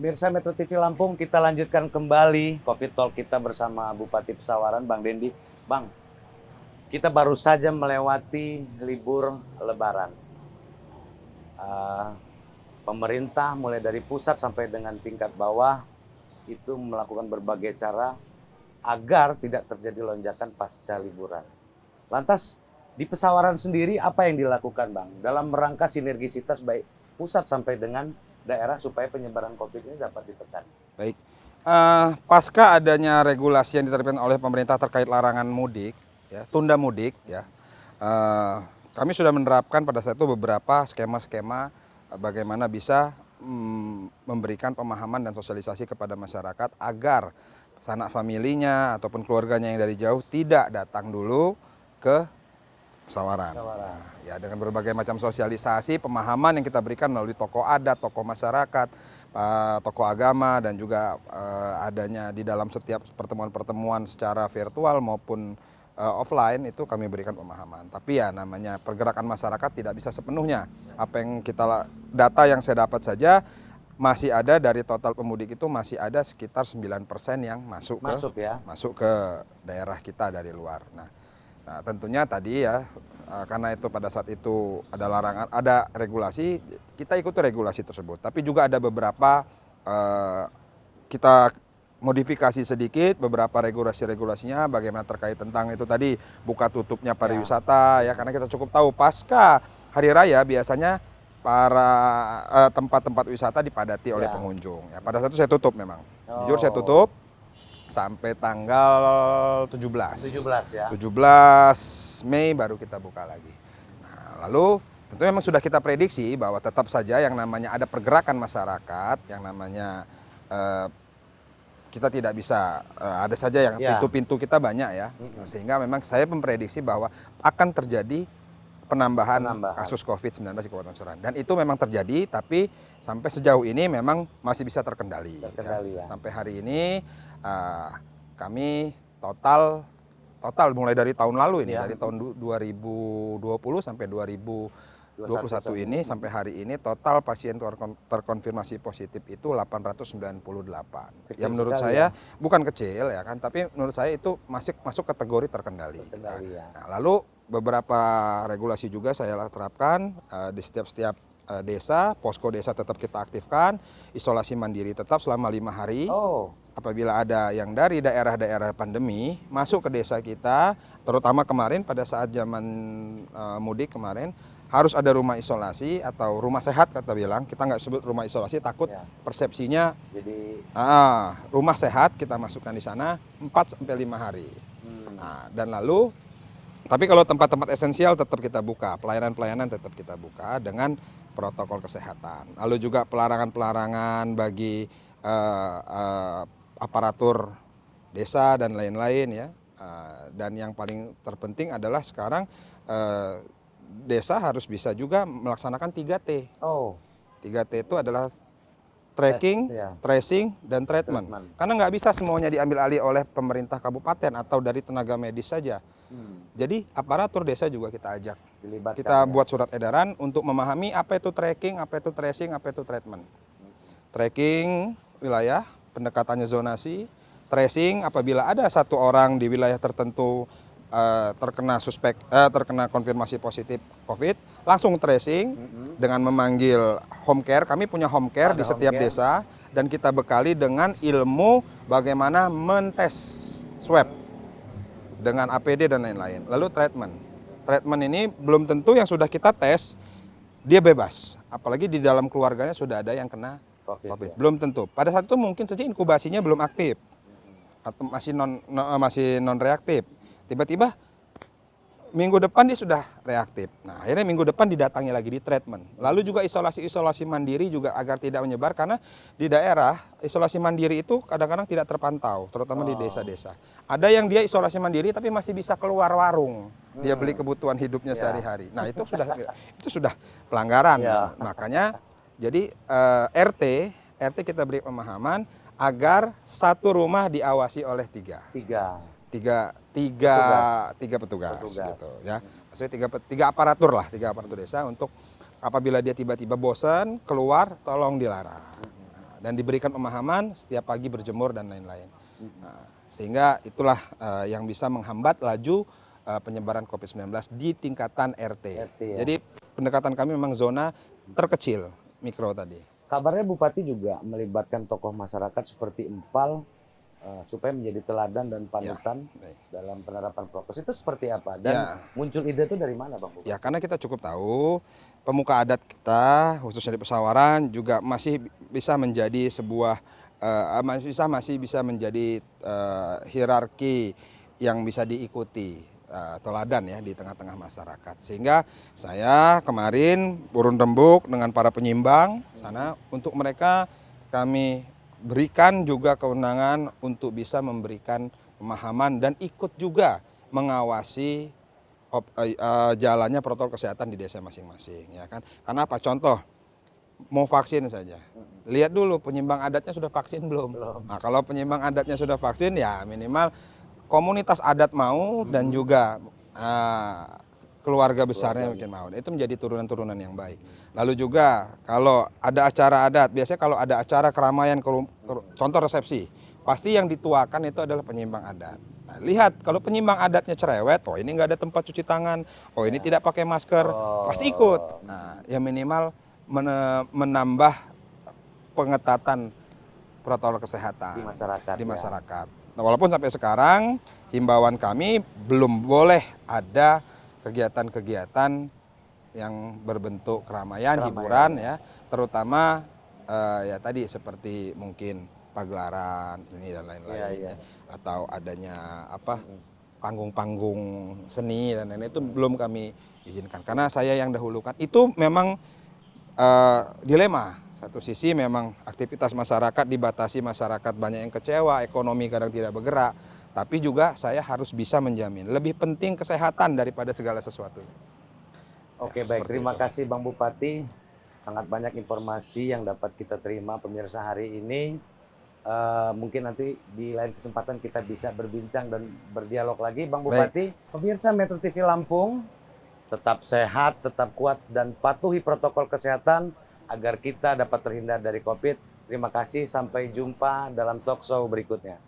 Pemirsa Metro TV Lampung, kita lanjutkan kembali Covid Talk kita bersama Bupati Pesawaran, Bang Dendi. Bang, kita baru saja melewati libur Lebaran. Pemerintah mulai dari pusat sampai dengan tingkat bawah itu melakukan berbagai cara agar tidak terjadi lonjakan pasca liburan. Lantas, di Pesawaran sendiri apa yang dilakukan, Bang? Dalam rangka sinergisitas baik pusat sampai dengan daerah supaya penyebaran COVID ini dapat ditekan. Baik, pasca adanya regulasi yang diterapkan oleh pemerintah terkait larangan mudik, ya, tunda mudik, ya, kami sudah menerapkan pada saat itu beberapa skema-skema bagaimana bisa memberikan pemahaman dan sosialisasi kepada masyarakat agar sanak familinya ataupun keluarganya yang dari jauh tidak datang dulu ke Pesawaran. Nah, ya, dengan berbagai macam sosialisasi, pemahaman yang kita berikan melalui tokoh adat, tokoh masyarakat, tokoh agama, dan juga adanya di dalam setiap pertemuan-pertemuan secara virtual maupun offline itu kami berikan pemahaman. Tapi ya namanya pergerakan masyarakat tidak bisa sepenuhnya. Apa yang data yang saya dapat saja masih ada dari total pemudik itu masih ada sekitar 9% yang masuk ke daerah kita dari luar. Nah, tentunya tadi ya, karena itu pada saat itu ada larangan, ada regulasi, kita ikuti regulasi tersebut. Tapi juga ada beberapa kita modifikasi sedikit beberapa regulasinya, bagaimana terkait tentang itu tadi buka tutupnya pariwisata, ya, karena kita cukup tahu pasca hari raya biasanya para tempat-tempat wisata dipadati oleh pengunjung. Ya, pada saat itu saya tutup memang, jujur saya tutup. Sampai tanggal 17 Mei baru kita buka lagi. Nah, lalu tentu memang sudah kita prediksi bahwa tetap saja yang namanya ada pergerakan masyarakat, yang namanya kita tidak bisa, ada saja yang pintu-pintu kita banyak ya, sehingga memang saya memprediksi bahwa akan terjadi penambahan kasus COVID-19 di Kabupaten Pesawaran. Dan itu memang terjadi, tapi sampai sejauh ini memang masih bisa terkendali. Ya. Sampai hari ini kami total mulai dari tahun lalu ini, dari tahun 2020 sampai 2021 ini sampai hari ini total pasien terkonfirmasi positif itu 898. Ya menurut saya bukan kecil ya kan, tapi menurut saya itu masuk kategori terkendali. Nah, lalu beberapa regulasi juga saya terapkan di setiap desa, posko desa tetap kita aktifkan, isolasi mandiri tetap selama 5 hari. Apabila ada yang dari daerah-daerah pandemi masuk ke desa kita, terutama kemarin pada saat zaman mudik kemarin, harus ada rumah isolasi atau rumah sehat kata bilang. Kita nggak sebut rumah isolasi, takut persepsinya. Jadi rumah sehat kita masukkan di sana 4 sampai 5 hari. Nah, dan lalu tapi kalau tempat-tempat esensial tetap kita buka, pelayanan-pelayanan tetap kita buka dengan protokol kesehatan. Lalu juga pelarangan-pelarangan bagi aparatur desa dan lain-lain ya. Dan yang paling terpenting adalah sekarang desa harus bisa juga melaksanakan 3T. 3T itu adalah tracking, tracing, dan treatment. Karena nggak bisa semuanya diambil alih oleh pemerintah kabupaten atau dari tenaga medis saja. Jadi aparatur desa juga kita ajak. Kita buat surat edaran untuk memahami apa itu tracking, apa itu tracing, apa itu treatment. Tracking wilayah, pendekatannya zonasi. Tracing apabila ada satu orang di wilayah tertentu terkena konfirmasi positif COVID, langsung tracing dengan memanggil home care. Kami punya home care di setiap desa dan kita bekali dengan ilmu bagaimana mentes swab dengan APD dan lain-lain. Lalu treatment ini belum tentu yang sudah kita tes dia bebas, apalagi di dalam keluarganya sudah ada yang kena COVID. Belum tentu. Pada saat itu mungkin saja inkubasinya belum aktif atau masih non reaktif. Tiba-tiba minggu depan dia sudah reaktif. Nah, akhirnya minggu depan didatangi lagi di treatment. Lalu juga isolasi mandiri juga agar tidak menyebar, karena di daerah isolasi mandiri itu kadang-kadang tidak terpantau, terutama di desa-desa. Ada yang dia isolasi mandiri tapi masih bisa keluar warung. Dia beli kebutuhan hidupnya sehari-hari. Nah, itu sudah pelanggaran. Makanya jadi RT kita beri pemahaman agar satu rumah diawasi oleh tiga petugas gitu ya. Maksudnya tiga aparatur desa untuk apabila dia tiba-tiba bosan keluar tolong dilarang. dan diberikan pemahaman setiap pagi berjemur dan lain-lain. Nah, sehingga itulah yang bisa menghambat laju penyebaran COVID-19 di tingkatan RT. Ya. Jadi pendekatan kami memang zona terkecil, mikro tadi. Kabarnya Bupati juga melibatkan tokoh masyarakat seperti Empal supaya menjadi teladan dan panutan dalam penerapan prokes. Itu seperti apa? Dan muncul ide itu dari mana, Bang Bupati? Ya, karena kita cukup tahu pemuka adat kita, khususnya di Pesawaran, juga masih bisa menjadi sebuah masih bisa menjadi hierarki yang bisa diikuti, teladan ya di tengah-tengah masyarakat. Sehingga saya kemarin urun rembuk dengan para penyimbang sana, untuk mereka kami berikan juga kewenangan untuk bisa memberikan pemahaman dan ikut juga mengawasi jalannya protokol kesehatan di desa masing-masing, ya kan? Karena apa? Contoh, mau vaksin saja, lihat dulu penyimbang adatnya sudah vaksin belum. Nah, kalau penyimbang adatnya sudah vaksin, ya minimal komunitas adat mau dan juga keluarga besarnya mungkin mau. Itu menjadi turunan-turunan yang baik. Lalu juga kalau ada acara adat, biasanya kalau ada acara keramaian, contoh resepsi, pasti yang dituakan itu adalah penyimbang adat. Nah, lihat kalau penyimbang adatnya cerewet, oh ini nggak ada tempat cuci tangan, oh ini tidak pakai masker, pasti ikut. Nah, ya minimal menambah pengetatan protokol kesehatan di masyarakat. Nah, walaupun sampai sekarang himbauan kami belum boleh ada kegiatan-kegiatan yang berbentuk keramaian, hiburan ya, terutama ya tadi seperti mungkin pagelaran ini dan lain-lain, atau adanya panggung-panggung seni dan lain-lain, itu belum kami izinkan karena saya yang dahulukan. Itu memang dilema. Satu sisi memang aktivitas masyarakat dibatasi, masyarakat banyak yang kecewa, ekonomi kadang tidak bergerak, tapi juga saya harus bisa menjamin lebih penting kesehatan daripada segala sesuatu. Oke, baik, terima kasih Bang Bupati. Sangat banyak informasi yang dapat kita terima pemirsa hari ini. Mungkin nanti di lain kesempatan kita bisa berbincang dan berdialog lagi, Bang Bupati. Pemirsa Metro TV Lampung, tetap sehat, tetap kuat, dan patuhi protokol kesehatan agar kita dapat terhindar dari COVID. Terima kasih, sampai jumpa dalam talk show berikutnya.